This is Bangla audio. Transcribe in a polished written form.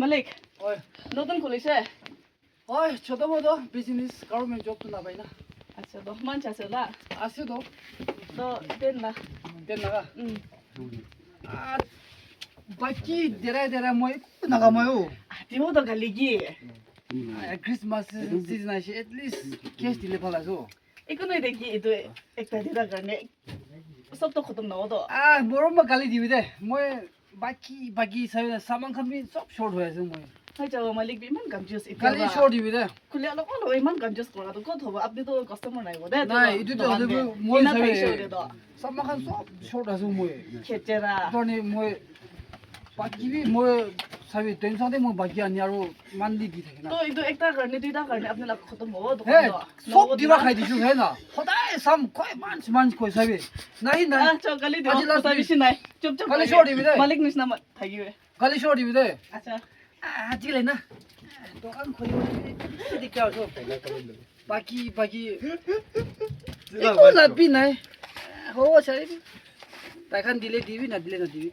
মালিক ওই নতুন খুলিছে ওই ছোট মোটো বিজনেস গভর্নমেন্ট জব তো না পাই না আচ্ছা তো মানছে আছে না আছে তো তো দেন না দেন নাগা আর বাকি দেরাই মই নাগা ময়ও দিব তো খালি কি ক্রিসমাস সিজন আছে এট লিস্ট ক্যাশ দিলে ভালো আছে একো দেখি এইটো একটা দিদার কাৰণে সব তো খতম না তো মোরম গালি দিবি দে মই বাকি সামান খান বি সব শর্ট হয়ে আছে মই হয় যাব মালিক ইমান কনফিউজ গালি শর্ট দিবি দে খুলে অলপ ইমান কনফিউজ কৰাটো ক'ত হ'ব আপুনি তো কাস্টমাৰ নাই দে নাই এইটো তো মই সামান খান সব শর্ট আছে মই খেচেৰা তনি মই বাকি বি মই সাবি টেনশন দে মই বাকি আনি আৰু মানলি দি থাকে না তো এইটো একটা কাৰণে দুইটা কাৰণে আপোনালোক খতম হ'ব তো হে সব দিবা খাই দিছো হে না সদায় সাম কয় মানছ কয় সাবি নাই নাই চল গালি দিও আজি লাষ্ট কথা বেছি নাই চুপ চুপ গালি শর্ট দিবি দে মালিক নিচিনা থাকিবে গালি শর্ট দিবি দে আচ্ছা আজিলে না দোকান খুলিব দিগদাৰ আছে বাকি একো লাভি নাই হ'ব চাৰি তাইখান দিলে দিবি না দিলে না দিবি